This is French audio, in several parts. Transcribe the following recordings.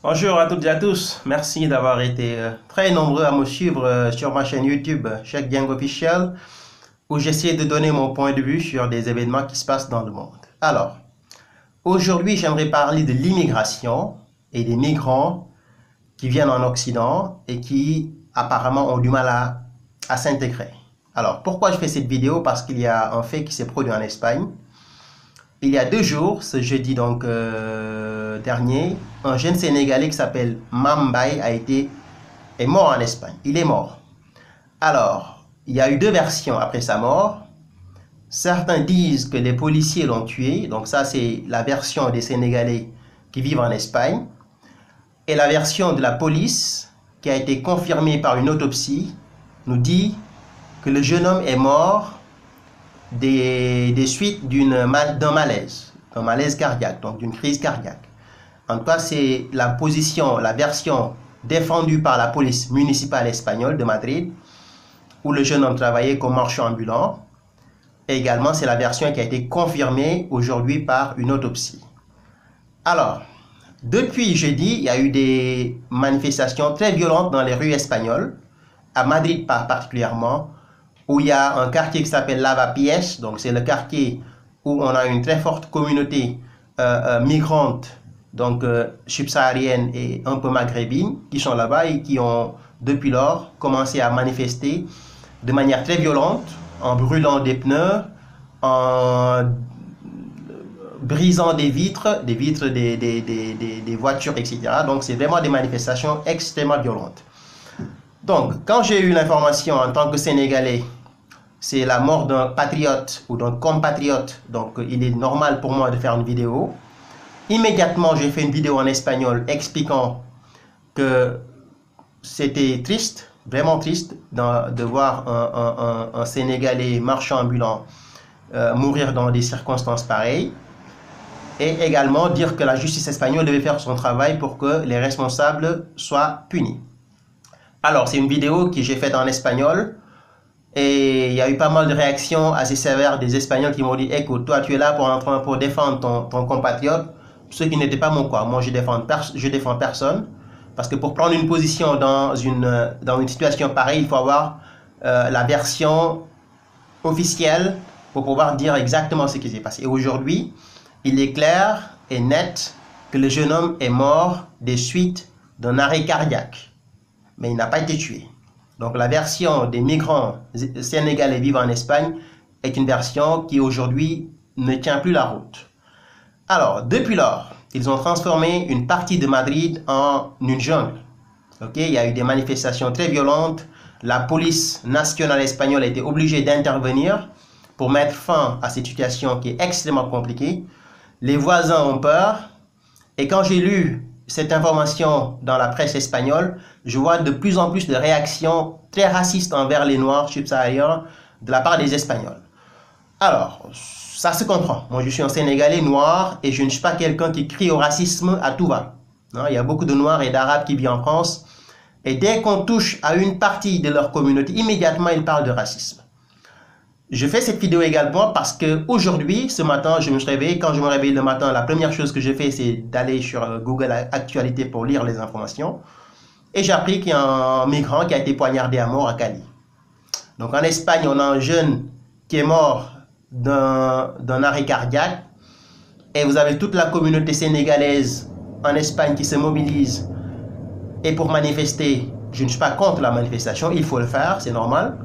Bonjour à toutes et à tous, merci d'avoir été très nombreux à me suivre sur ma chaîne YouTube Cheikh Dieng Officiel, où j'essaie de donner mon point de vue sur des événements qui se passent dans le monde. Alors, aujourd'hui j'aimerais parler de l'immigration et des migrants qui viennent en Occident et qui apparemment ont du mal à s'intégrer. Alors, pourquoi je fais cette vidéo? Parce qu'il y a un fait qui s'est produit en Espagne. Il y a 2 jours, ce jeudi donc dernier, un jeune Sénégalais qui s'appelle Mambay est mort en Espagne. Il est mort. Alors, il y a eu 2 versions après sa mort. Certains disent que les policiers l'ont tué. Donc ça, c'est la version des Sénégalais qui vivent en Espagne. Et la version de la police, qui a été confirmée par une autopsie, nous dit que le jeune homme est mort des suites d'un malaise cardiaque, donc d'une crise cardiaque. En tout cas, c'est la version défendue par la police municipale espagnole de Madrid, où le jeune homme travaillait comme marchand ambulant. Et également, c'est la version qui a été confirmée aujourd'hui par une autopsie. Alors, depuis jeudi, il y a eu des manifestations très violentes dans les rues espagnoles, à Madrid particulièrement, où il y a un quartier qui s'appelle Lavapiés, donc c'est le quartier où on a une très forte communauté migrante, donc subsaharienne et un peu maghrébine, qui sont là-bas et qui ont depuis lors commencé à manifester de manière très violente, en brûlant des pneus, en brisant des vitres des voitures, etc. Donc c'est vraiment des manifestations extrêmement violentes. Donc, quand j'ai eu l'information en tant que Sénégalais, c'est la mort d'un patriote ou d'un compatriote, donc il est normal pour moi de faire une vidéo. Immédiatement, j'ai fait une vidéo en espagnol expliquant que c'était triste, vraiment triste, de voir un Sénégalais marchand ambulant mourir dans des circonstances pareilles. Et également dire que la justice espagnole devait faire son travail pour que les responsables soient punis. Alors, c'est une vidéo que j'ai faite en espagnol et il y a eu pas mal de réactions assez sévères des Espagnols qui m'ont dit « Écoute, toi tu es là pour défendre ton compatriote », ce qui n'était pas mon cas. Moi, je défends personne parce que pour prendre une position dans une situation pareille, il faut avoir la version officielle pour pouvoir dire exactement ce qui s'est passé. Et aujourd'hui, il est clair et net que le jeune homme est mort des suites d'un arrêt cardiaque. Mais il n'a pas été tué. Donc la version des migrants sénégalais vivant en Espagne est une version qui aujourd'hui ne tient plus la route. Alors, depuis lors, ils ont transformé une partie de Madrid en une jungle. Il y a eu des manifestations très violentes. La police nationale espagnole a été obligée d'intervenir pour mettre fin à cette situation qui est extrêmement compliquée. Les voisins ont peur. Et quand j'ai lu cette information dans la presse espagnole, je vois de plus en plus de réactions très racistes envers les Noirs subsahariens de la part des Espagnols. Alors, ça se comprend. Moi, je suis un Sénégalais noir et je ne suis pas quelqu'un qui crie au racisme à tout va. Non, il y a beaucoup de Noirs et d'Arabes qui vivent en France et dès qu'on touche à une partie de leur communauté, immédiatement, ils parlent de racisme. Je fais cette vidéo également parce que aujourd'hui, ce matin, je me suis réveillé. Quand je me réveille le matin, la première chose que je fais, c'est d'aller sur Google Actualité pour lire les informations. Et j'ai appris qu'il y a un migrant qui a été poignardé à mort à Cali. Donc en Espagne, on a un jeune qui est mort d'un arrêt cardiaque. Et vous avez toute la communauté sénégalaise en Espagne qui se mobilise. Et pour manifester, je ne suis pas contre la manifestation, il faut le faire, c'est normal.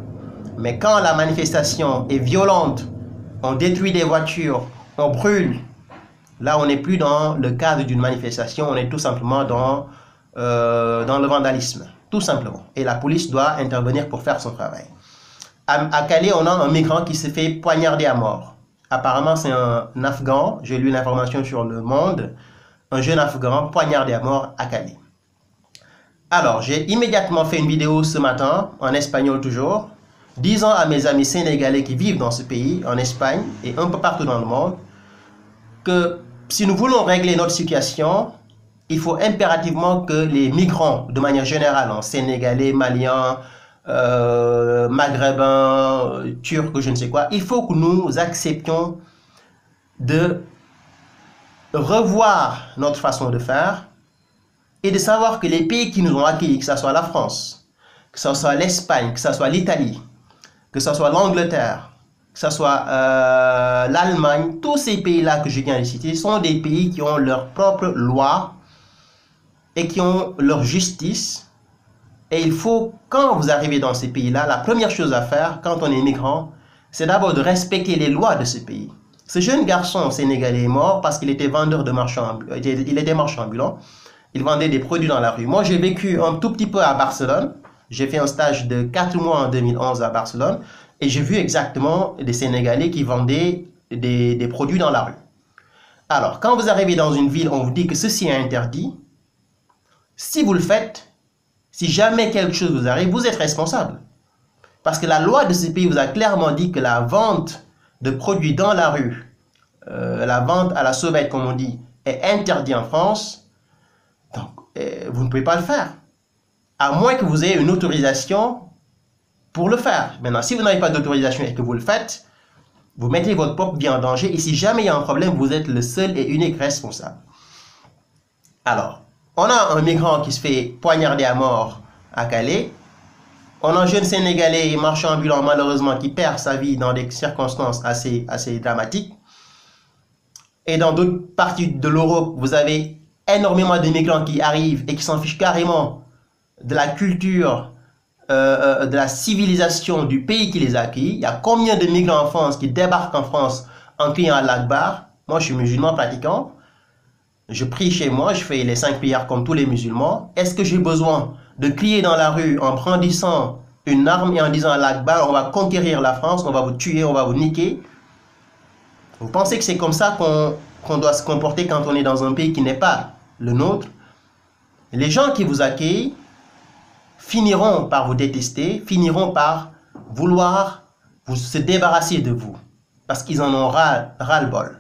Mais quand la manifestation est violente, on détruit des voitures, on brûle, là on n'est plus dans le cadre d'une manifestation, on est tout simplement dans le vandalisme, tout simplement. Et la police doit intervenir pour faire son travail. À Calais, on a un migrant qui s'est fait poignarder à mort. Apparemment, c'est un Afghan, j'ai lu l'information sur Le Monde, un jeune Afghan poignardé à mort à Calais. Alors, j'ai immédiatement fait une vidéo ce matin, en espagnol toujours, disant à mes amis sénégalais qui vivent dans ce pays, en Espagne et un peu partout dans le monde, que si nous voulons régler notre situation, il faut impérativement que les migrants, de manière générale, en sénégalais, maliens, maghrébins, turcs, je ne sais quoi, il faut que nous acceptions de revoir notre façon de faire et de savoir que les pays qui nous ont accueillis, que ce soit la France, que ce soit l'Espagne, que ce soit l'Italie, que ce soit l'Angleterre, que ce soit l'Allemagne, tous ces pays-là que je viens de citer sont des pays qui ont leur propre loi et qui ont leur justice. Et il faut, quand vous arrivez dans ces pays-là, la première chose à faire quand on est migrant, c'est d'abord de respecter les lois de ce pays. Ce jeune garçon sénégalais est mort parce qu'il était vendeur de marchand, il était marchand ambulant. Il vendait des produits dans la rue. Moi, j'ai vécu un tout petit peu à Barcelone. J'ai fait un stage de 4 mois en 2011 à Barcelone. Et j'ai vu exactement des Sénégalais qui vendaient des produits dans la rue. Alors, quand vous arrivez dans une ville, on vous dit que ceci est interdit. Si vous le faites, si jamais quelque chose vous arrive, vous êtes responsable. Parce que la loi de ce pays vous a clairement dit que la vente de produits dans la rue, la vente à la sauvette, comme on dit, est interdite en France. Donc, vous ne pouvez pas le faire. À moins que vous ayez une autorisation pour le faire. Maintenant, si vous n'avez pas d'autorisation et que vous le faites, vous mettez votre propre vie en danger. Et si jamais il y a un problème, vous êtes le seul et unique responsable. Alors, on a un migrant qui se fait poignarder à mort à Calais. On a un jeune Sénégalais marchand ambulant, malheureusement, qui perd sa vie dans des circonstances assez dramatiques. Et dans d'autres parties de l'Europe, vous avez énormément de migrants qui arrivent et qui s'en fichent carrément de la culture, de la civilisation du pays qui les a accueillis. Il y a combien de migrants en France qui débarquent en France en criant à l'Akbar? Moi, je suis musulman pratiquant. Je prie chez moi, je fais les 5 prières comme tous les musulmans. Est-ce que j'ai besoin de crier dans la rue en brandissant une arme et en disant à l'Akbar, on va conquérir la France, on va vous tuer, on va vous niquer? Vous pensez que c'est comme ça qu'on doit se comporter quand on est dans un pays qui n'est pas le nôtre? Les gens qui vous accueillent finiront par vous détester, finiront par vouloir se débarrasser de vous, parce qu'ils en ont ras-le-bol.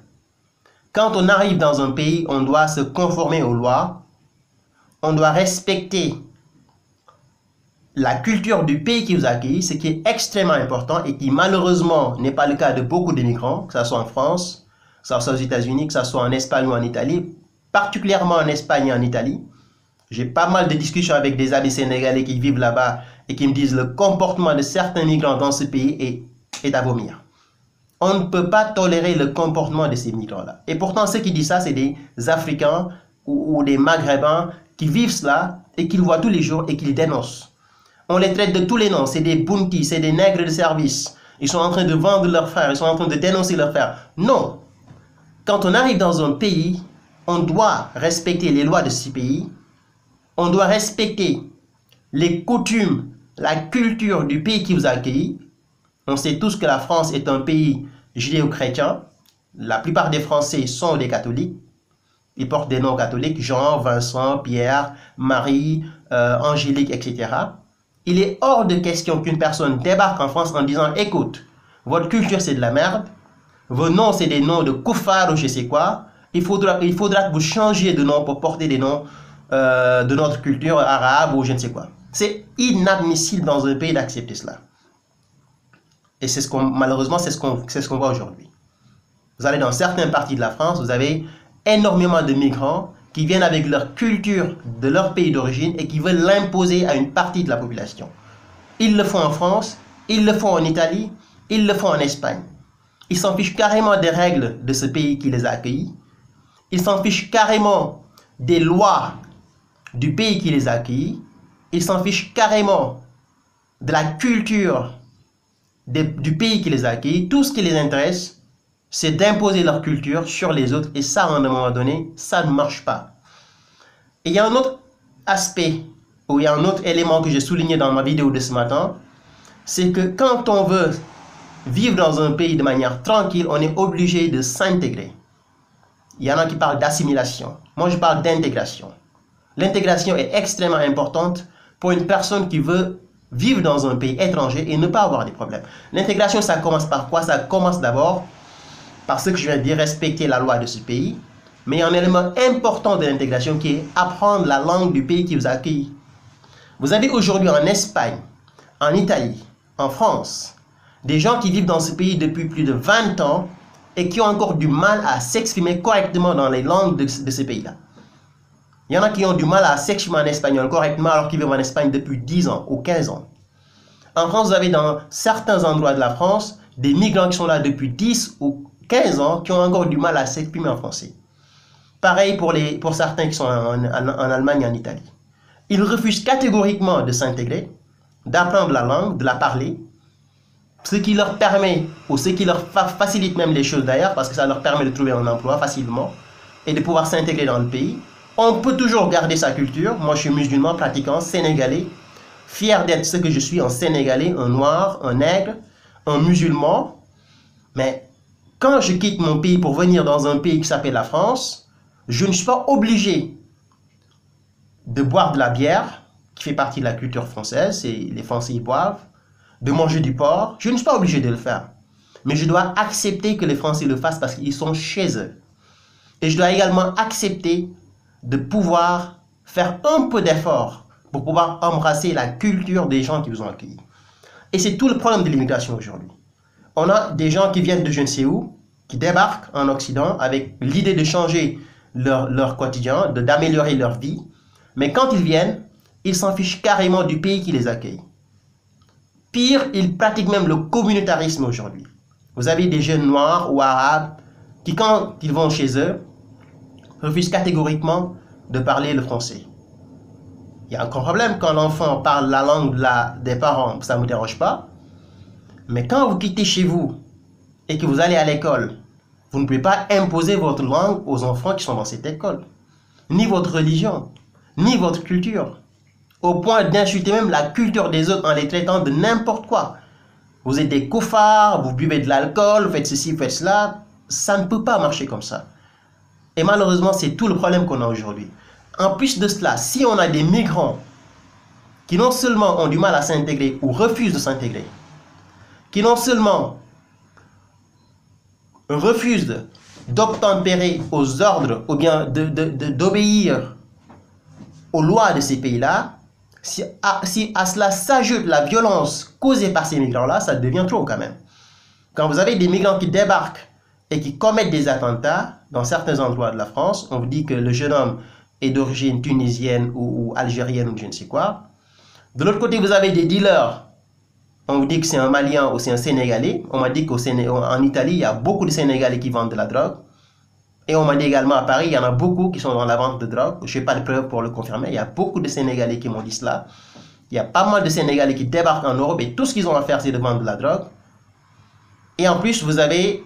Quand on arrive dans un pays, on doit se conformer aux lois, on doit respecter la culture du pays qui vous accueille, ce qui est extrêmement important et qui malheureusement n'est pas le cas de beaucoup de migrants, que ce soit en France, que ce soit aux États-Unis, que ce soit en Espagne ou en Italie, particulièrement en Espagne et en Italie. J'ai pas mal de discussions avec des amis sénégalais qui vivent là-bas et qui me disent le comportement de certains migrants dans ce pays est à vomir. On ne peut pas tolérer le comportement de ces migrants-là. Et pourtant, ceux qui disent ça, c'est des Africains ou des Maghrébins qui vivent cela et qui le voient tous les jours et qui le dénoncent. On les traite de tous les noms. C'est des bounties, c'est des nègres de service. Ils sont en train de vendre leurs frères, ils sont en train de dénoncer leurs frères. Non. Quand on arrive dans un pays, on doit respecter les lois de ce pays. On doit respecter les coutumes, la culture du pays qui vous a accueilli. On sait tous que la France est un pays judéo-chrétien. La plupart des Français sont des catholiques. Ils portent des noms catholiques, Jean, Vincent, Pierre, Marie, Angélique, etc. Il est hors de question qu'une personne débarque en France en disant « Écoute, votre culture c'est de la merde, vos noms c'est des noms de koufars ou je sais quoi, il faudra que vous changiez de nom pour porter des noms de notre culture arabe ou je ne sais quoi. » C'est inadmissible dans un pays d'accepter cela. Et c'est malheureusement, c'est ce qu'on voit aujourd'hui. Vous allez dans certaines parties de la France, vous avez énormément de migrants qui viennent avec leur culture de leur pays d'origine et qui veulent l'imposer à une partie de la population. Ils le font en France, ils le font en Italie, ils le font en Espagne. Ils s'en fichent carrément des règles de ce pays qui les a accueillis. Ils s'en fichent carrément des lois du pays qui les a accueillis. Ils s'en fichent carrément de la culture du pays qui les a accueillis. Tout ce qui les intéresse, c'est d'imposer leur culture sur les autres. Et ça, à un moment donné, ça ne marche pas. Et il y a un autre aspect, ou il y a un autre élément que j'ai souligné dans ma vidéo de ce matin, c'est que quand on veut vivre dans un pays de manière tranquille, on est obligé de s'intégrer. Il y en a qui parlent d'assimilation. Moi, je parle d'intégration. L'intégration est extrêmement importante pour une personne qui veut vivre dans un pays étranger et ne pas avoir des problèmes. L'intégration, ça commence par quoi? Ça commence d'abord par ce que je viens de dire, respecter la loi de ce pays. Mais il y a un élément important de l'intégration qui est apprendre la langue du pays qui vous accueille. Vous avez aujourd'hui en Espagne, en Italie, en France, des gens qui vivent dans ce pays depuis plus de 20 ans et qui ont encore du mal à s'exprimer correctement dans les langues de ces pays-là. Il y en a qui ont du mal à s'exprimer en espagnol correctement alors qu'ils vivent en Espagne depuis 10 ans ou 15 ans. En France, vous avez dans certains endroits de la France des migrants qui sont là depuis 10 ou 15 ans qui ont encore du mal à s'exprimer en français. Pareil pour certains qui sont en Allemagne et en Italie. Ils refusent catégoriquement de s'intégrer, d'apprendre la langue, de la parler, ce qui leur permet, ou ce qui leur facilite même les choses d'ailleurs, parce que ça leur permet de trouver un emploi facilement et de pouvoir s'intégrer dans le pays. On peut toujours garder sa culture. Moi, je suis musulman, pratiquant, sénégalais, fier d'être ce que je suis, un Sénégalais, un noir, un nègre, un musulman. Mais quand je quitte mon pays pour venir dans un pays qui s'appelle la France, je ne suis pas obligé de boire de la bière, qui fait partie de la culture française, et les Français y boivent, de manger du porc. Je ne suis pas obligé de le faire. Mais je dois accepter que les Français le fassent parce qu'ils sont chez eux. Et je dois également accepter de pouvoir faire un peu d'effort pour pouvoir embrasser la culture des gens qui vous ont accueillis. Et c'est tout le problème de l'immigration aujourd'hui. On a des gens qui viennent de je ne sais où, qui débarquent en Occident avec l'idée de changer leur quotidien, d'améliorer leur vie. Mais quand ils viennent, ils s'en fichent carrément du pays qui les accueille. Pire, ils pratiquent même le communautarisme aujourd'hui. Vous avez des jeunes noirs ou arabes qui, quand ils vont chez eux, refusent catégoriquement de parler le français. Il y a encore un problème quand l'enfant parle la langue des parents, ça ne me dérange pas. Mais quand vous quittez chez vous et que vous allez à l'école, vous ne pouvez pas imposer votre langue aux enfants qui sont dans cette école. Ni votre religion, ni votre culture. Au point d'insulter même la culture des autres en les traitant de n'importe quoi. Vous êtes des cofards, vous buvez de l'alcool, vous faites ceci, vous faites cela. Ça ne peut pas marcher comme ça. Et malheureusement, c'est tout le problème qu'on a aujourd'hui. En plus de cela, si on a des migrants qui non seulement ont du mal à s'intégrer ou refusent de s'intégrer, qui non seulement refusent d'obtempérer aux ordres ou bien d'obéir aux lois de ces pays-là, si à cela s'ajoute la violence causée par ces migrants-là, ça devient trop quand même. Quand vous avez des migrants qui débarquent et qui commettent des attentats dans certains endroits de la France, on vous dit que le jeune homme est d'origine tunisienne ou algérienne ou je ne sais quoi. De l'autre côté, vous avez des dealers. On vous dit que c'est un Malien ou c'est un Sénégalais. On m'a dit qu'en Italie, il y a beaucoup de Sénégalais qui vendent de la drogue. Et on m'a dit également à Paris, il y en a beaucoup qui sont dans la vente de drogue. Je n'ai pas de preuves pour le confirmer. Il y a beaucoup de Sénégalais qui m'ont dit cela. Il y a pas mal de Sénégalais qui débarquent en Europe et tout ce qu'ils ont à faire, c'est de vendre de la drogue. Et en plus, vous avez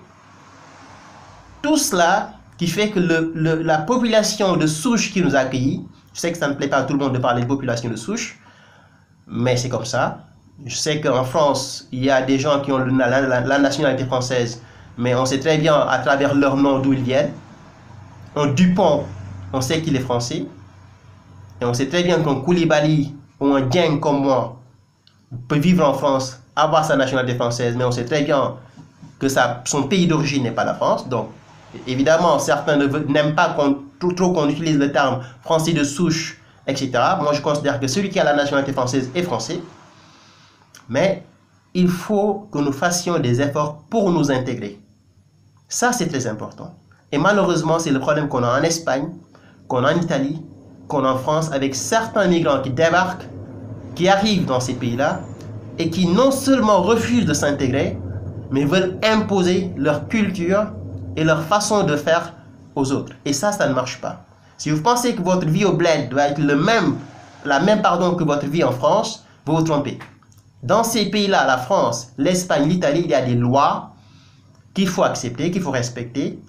tout cela qui fait que la population de souche qui nous a accueillis, je sais que ça ne plaît pas à tout le monde de parler de population de souche, mais c'est comme ça. Je sais qu'en France, il y a des gens qui ont la nationalité française, mais on sait très bien à travers leur nom d'où ils viennent. Un Dupont, on sait qu'il est français. Et on sait très bien qu'un Koulibaly ou un Dieng comme moi peut vivre en France, avoir sa nationalité française, mais on sait très bien que son pays d'origine n'est pas la France. Donc, évidemment, certains n'aiment pas trop qu'on utilise le terme français de souche, etc. Moi, je considère que celui qui a la nationalité française est français. Mais il faut que nous fassions des efforts pour nous intégrer. Ça, c'est très important. Et malheureusement, c'est le problème qu'on a en Espagne, qu'on a en Italie, qu'on a en France, avec certains migrants qui débarquent, qui arrivent dans ces pays-là, et qui non seulement refusent de s'intégrer, mais veulent imposer leur culture et leur façon de faire aux autres. Et ça ne marche pas. Si vous pensez que votre vie au bled doit être la même que votre vie en France, vous vous trompez. Dans ces pays-là, la France, l'Espagne, l'Italie, il y a des lois qu'il faut accepter, qu'il faut respecter.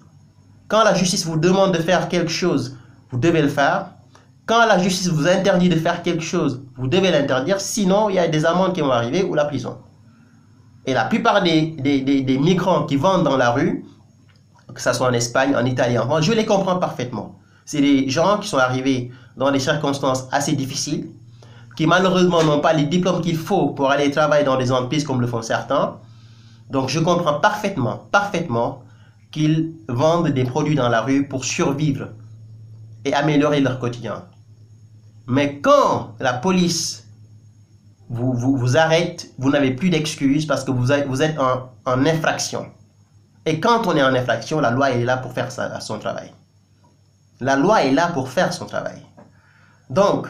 Quand la justice vous demande de faire quelque chose, vous devez le faire. Quand la justice vous interdit de faire quelque chose, vous devez l'interdire. Sinon, il y a des amendes qui vont arriver ou la prison. Et la plupart des migrants qui vendent dans la rue, que ce soit en Espagne, en Italie, en France, je les comprends parfaitement. C'est des gens qui sont arrivés dans des circonstances assez difficiles, qui malheureusement n'ont pas les diplômes qu'il faut pour aller travailler dans des entreprises comme le font certains. Donc je comprends parfaitement qu'ils vendent des produits dans la rue pour survivre et améliorer leur quotidien. Mais quand la police vous arrête, vous n'avez plus d'excuses parce que vous êtes en infraction. Et quand on est en infraction, la loi est là pour faire son travail. La loi est là pour faire son travail. Donc,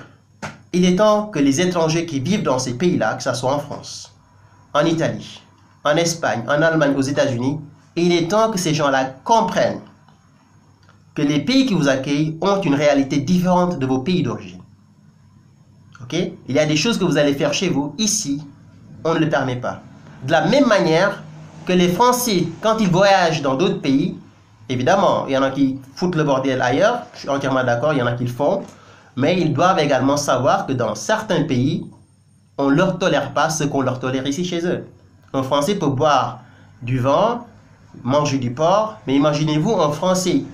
il est temps que les étrangers qui vivent dans ces pays-là, que ce soit en France, en Italie, en Espagne, en Allemagne, aux États-Unis, il est temps que ces gens-là comprennent que les pays qui vous accueillent ont une réalité différente de vos pays d'origine. Ok? Il y a des choses que vous allez faire chez vous, ici, on ne le permet pas. De la même manière que les Français, quand ils voyagent dans d'autres pays, évidemment, il y en a qui foutent le bordel ailleurs, je suis entièrement d'accord, il y en a qui le font, mais ils doivent également savoir que dans certains pays, on ne leur tolère pas ce qu'on leur tolère ici chez eux. Un Français peut boire du vin, manger du porc, mais imaginez-vous un Français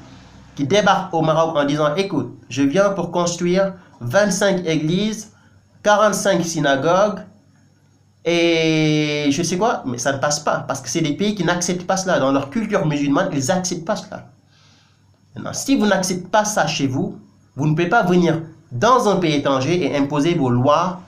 qui débarque au Maroc en disant « Écoute, je viens pour construire 25 églises, 45 synagogues, et je sais quoi », mais ça ne passe pas, parce que c'est des pays qui n'acceptent pas cela. Dans leur culture musulmane, ils n'acceptent pas cela. Maintenant, si vous n'acceptez pas ça chez vous, vous ne pouvez pas venir dans un pays étranger et imposer vos lois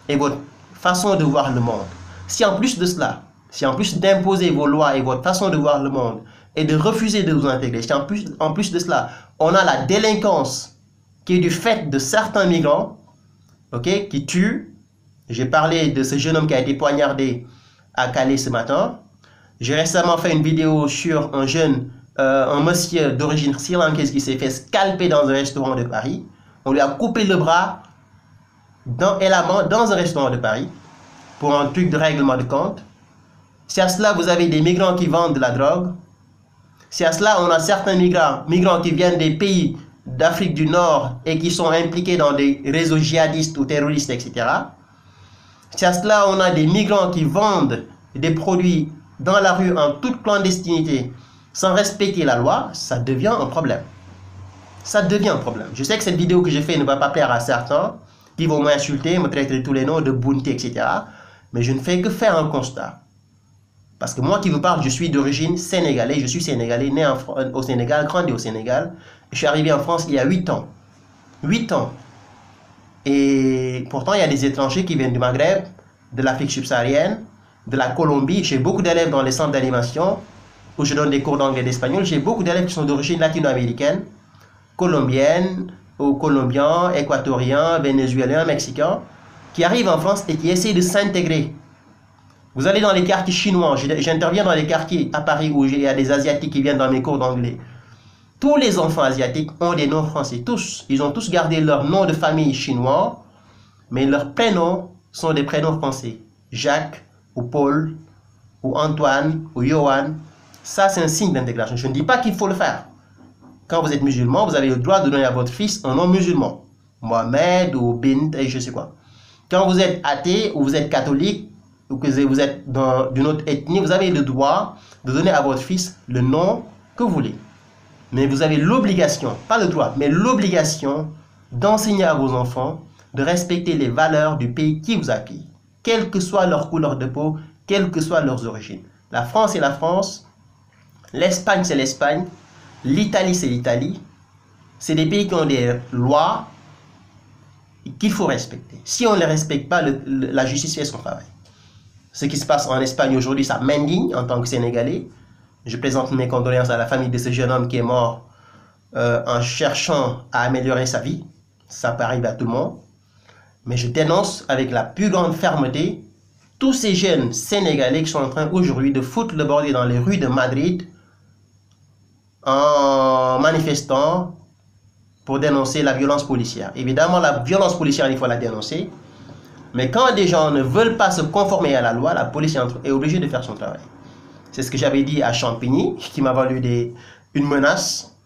et votre façon de voir le monde. Si en plus de cela, si en plus d'imposer vos lois et votre façon de voir le monde et de refuser de vous intégrer, si en plus de cela, on a la délinquance qui est du fait de certains migrants, ok, qui tuent. J'ai parlé de ce jeune homme qui a été poignardé à Calais ce matin. J'ai récemment fait une vidéo sur un monsieur d'origine sri-lankaise qui s'est fait scalper dans un restaurant de Paris. On lui a coupé le bras et la main dans un restaurant de Paris pour un truc de règlement de compte. Si à cela, vous avez des migrants qui vendent de la drogue. Si à cela, on a certains migrants qui viennent des pays d'Afrique du Nord et qui sont impliqués dans des réseaux djihadistes ou terroristes, etc. Si à cela, on a des migrants qui vendent des produits dans la rue en toute clandestinité sans respecter la loi, ça devient un problème. Ça devient un problème. Je sais que cette vidéo que j'ai faite ne va pas plaire à certains qui vont m'insulter, me traiter de tous les noms, de bounty, etc. Mais je ne fais que faire un constat. Parce que moi qui vous parle, je suis d'origine sénégalaise, je suis sénégalais, né au Sénégal, grandi au Sénégal. Je suis arrivé en France il y a 8 ans. 8 ans. Et pourtant, il y a des étrangers qui viennent du Maghreb, de l'Afrique subsaharienne, de la Colombie. J'ai beaucoup d'élèves dans les centres d'animation où je donne des cours d'anglais et d'espagnol. J'ai beaucoup d'élèves qui sont d'origine latino-américaine, colombienne, ou colombiens, équatoriens, vénézuéliens, mexicains, qui arrivent en France et qui essaient de s'intégrer. Vous allez dans les quartiers chinois, j'interviens dans les quartiers à Paris où il y a des Asiatiques qui viennent dans mes cours d'anglais. Tous les enfants asiatiques ont des noms français, tous. Ils ont tous gardé leur nom de famille chinois, mais leurs prénoms sont des prénoms français. Jacques, ou Paul, ou Antoine, ou Johan. Ça, c'est un signe d'intégration. Je ne dis pas qu'il faut le faire. Quand vous êtes musulman, vous avez le droit de donner à votre fils un nom musulman. Mohamed ou Bint, et je sais quoi. Quand vous êtes athée ou vous êtes catholique, ou que vous êtes d'une autre ethnie, vous avez le droit de donner à votre fils le nom que vous voulez. Mais vous avez l'obligation, pas le droit, mais l'obligation d'enseigner à vos enfants de respecter les valeurs du pays qui vous accueille, quelle que soit leur couleur de peau, quelles que soient leurs origines. La France est la France, l'Espagne c'est l'Espagne, l'Italie c'est l'Italie. C'est des pays qui ont des lois qu'il faut respecter. Si on ne les respecte pas, la justice fait son travail. Ce qui se passe en Espagne aujourd'hui, ça m'indigne en tant que Sénégalais. Je présente mes condoléances à la famille de ce jeune homme qui est mort en cherchant à améliorer sa vie. Ça peut arriver à tout le monde. Mais je dénonce avec la plus grande fermeté tous ces jeunes Sénégalais qui sont en train aujourd'hui de foutre le bordel dans les rues de Madrid en manifestant pour dénoncer la violence policière. Évidemment, la violence policière, il faut la dénoncer. Mais quand des gens ne veulent pas se conformer à la loi, la police est obligée de faire son travail. C'est ce que j'avais dit à Champigny, qui m'a valu une menace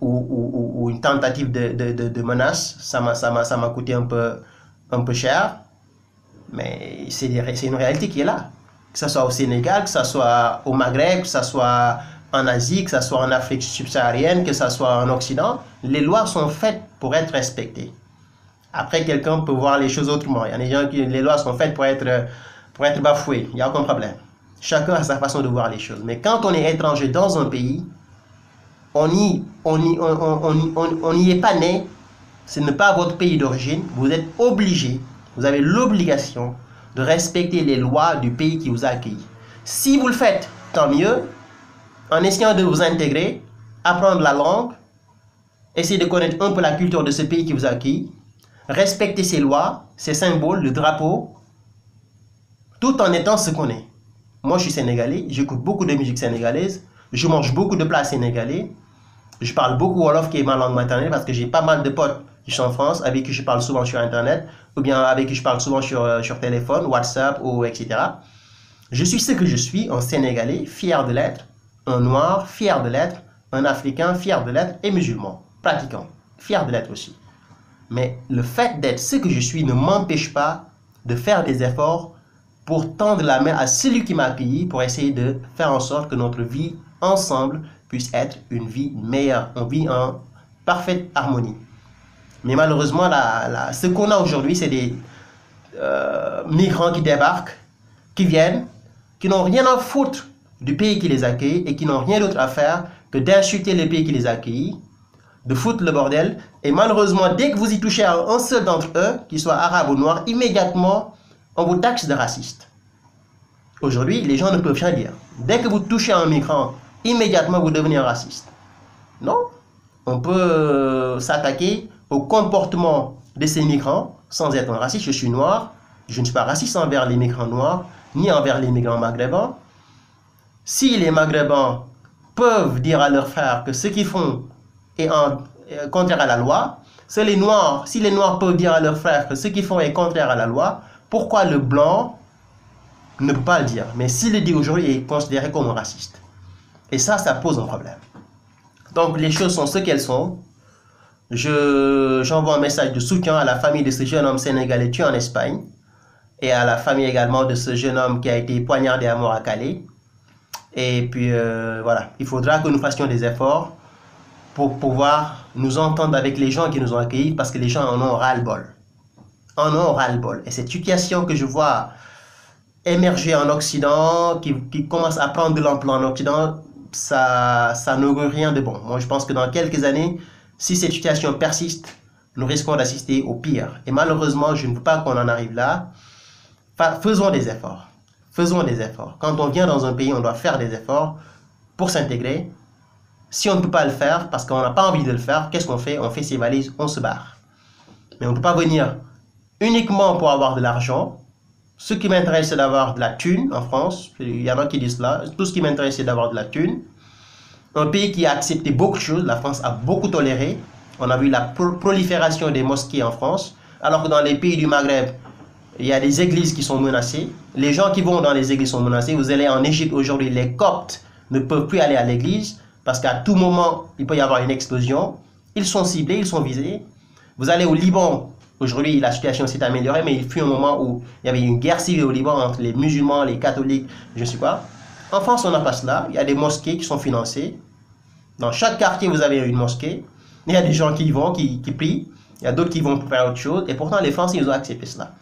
ou une tentative de menace. Ça m'a coûté un peu cher. Mais c'est une réalité qui est là. Que ce soit au Sénégal, que ce soit au Maghreb, que ce soit en Asie, que ce soit en Afrique subsaharienne, que ce soit en Occident, les lois sont faites pour être respectées. Après, quelqu'un peut voir les choses autrement. Il y a des gens les lois sont faites pour être bafouées. Il n'y a aucun problème. Chacun a sa façon de voir les choses. Mais quand on est étranger dans un pays, on n'y est pas né. Ce n'est pas votre pays d'origine. Vous êtes obligé, vous avez l'obligation de respecter les lois du pays qui vous a accueilli. Si vous le faites, tant mieux. En essayant de vous intégrer, apprendre la langue, essayer de connaître un peu la culture de ce pays qui vous a accueilli. respecter ses lois, ses symboles, le drapeau, tout en étant ce qu'on est. Moi, je suis sénégalais, j'écoute beaucoup de musique sénégalaise, je mange beaucoup de plats sénégalais, je parle beaucoup Wolof qui est ma langue maternelle parce que j'ai pas mal de potes qui sont en France, avec qui je parle souvent sur Internet, ou bien avec qui je parle souvent sur téléphone, WhatsApp, ou etc. Je suis ce que je suis, un Sénégalais, fier de l'être, un Noir, fier de l'être, un Africain, fier de l'être, et musulman, pratiquant, fier de l'être aussi. Mais le fait d'être ce que je suis ne m'empêche pas de faire des efforts pour tendre la main à celui qui m'a accueilli, pour essayer de faire en sorte que notre vie ensemble puisse être une vie meilleure, on vit en parfaite harmonie. Mais malheureusement, ce qu'on a aujourd'hui, c'est des migrants qui débarquent, qui viennent, qui n'ont rien à foutre du pays qui les accueille et qui n'ont rien d'autre à faire que d'insulter le pays qui les accueille, de foutre le bordel. Et malheureusement, dès que vous y touchez à un seul d'entre eux, qu'il soit arabe ou noir, immédiatement, on vous taxe de raciste. Aujourd'hui, les gens ne peuvent rien dire. Dès que vous touchez à un migrant, immédiatement, vous devenez un raciste. Non, on peut s'attaquer au comportement de ces migrants sans être un raciste. Je suis noir, je ne suis pas raciste envers les migrants noirs, ni envers les migrants maghrébins. Si les maghrébins peuvent dire à leurs frères que ce qu'ils font est contraire à la loi, si les noirs peuvent dire à leurs frères que ce qu'ils font est contraire à la loi, pourquoi le blanc ne peut pas le dire? Mais s'il le dit aujourd'hui, il est considéré comme un raciste. Et ça pose un problème. Donc les choses sont ce qu'elles sont. J'envoie un message de soutien à la famille de ce jeune homme sénégalais tué en Espagne et à la famille également de ce jeune homme qui a été poignardé à mort à Calais. Et puis voilà, il faudra que nous fassions des efforts pour pouvoir nous entendre avec les gens qui nous ont accueillis parce que les gens en ont ras-le-bol. En ont ras-le-bol. Et cette situation que je vois émerger en Occident, qui commence à prendre de l'ampleur en Occident, ça n'augure rien de bon. Moi, je pense que dans quelques années, si cette situation persiste, nous risquons d'assister au pire. Et malheureusement, je ne veux pas qu'on en arrive là. Faisons des efforts. Faisons des efforts. Quand on vient dans un pays, on doit faire des efforts pour s'intégrer. Si on ne peut pas le faire, parce qu'on n'a pas envie de le faire, qu'est-ce qu'on fait? On fait ses valises, on se barre. Mais on ne peut pas venir uniquement pour avoir de l'argent. Ce qui m'intéresse, c'est d'avoir de la thune en France. Il y en a qui disent cela. Tout ce qui m'intéresse, c'est d'avoir de la thune. Un pays qui a accepté beaucoup de choses. La France a beaucoup toléré. On a vu la prolifération des mosquées en France. Alors que dans les pays du Maghreb, il y a des églises qui sont menacées. Les gens qui vont dans les églises sont menacés. Vous allez en Égypte aujourd'hui, les Coptes ne peuvent plus aller à l'église parce qu'à tout moment, il peut y avoir une explosion. Ils sont ciblés, ils sont visés. Vous allez au Liban. Aujourd'hui, la situation s'est améliorée, mais il fut un moment où il y avait une guerre civile au Liban entre les musulmans, les catholiques, je ne sais pas. En France, on n'a pas cela. Il y a des mosquées qui sont financées. Dans chaque quartier, vous avez une mosquée. Il y a des gens qui y vont, qui prient. Il y a d'autres qui vont pour faire autre chose. Et pourtant, les Français, ils ont accepté cela.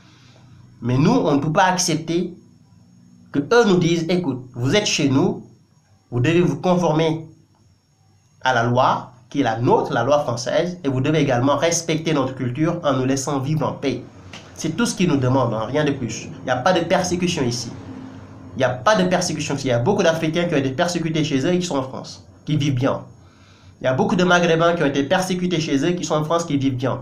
Mais nous, on ne peut pas accepter que eux nous disent, écoute, vous êtes chez nous, vous devez vous conformer à la loi, qui est la nôtre, la loi française, et vous devez également respecter notre culture en nous laissant vivre en paix. C'est tout ce qu'ils nous demandent, hein, rien de plus. Il n'y a pas de persécution ici. Il n'y a pas de persécution ici. Il y a beaucoup d'Africains qui ont été persécutés chez eux et qui sont en France, qui vivent bien. Il y a beaucoup de Maghrébins qui ont été persécutés chez eux, qui sont en France, qui vivent bien.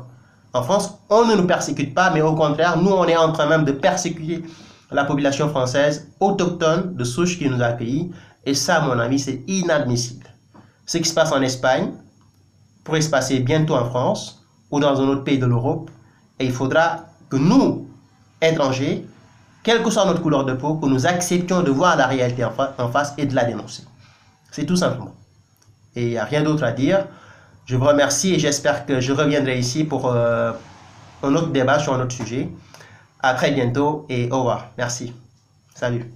En France, on ne nous persécute pas, mais au contraire, nous, on est en train même de persécuter la population française autochtone de souche qui nous a accueillis. Et ça, à mon avis, c'est inadmissible. Ce qui se passe en Espagne pourrait se passer bientôt en France ou dans un autre pays de l'Europe. Et il faudra que nous, étrangers, quelle que soit notre couleur de peau, que nous acceptions de voir la réalité en face et de la dénoncer. C'est tout simplement. Et il n'y a rien d'autre à dire. Je vous remercie et j'espère que je reviendrai ici pour un autre débat sur un autre sujet. À très bientôt et au revoir. Merci. Salut.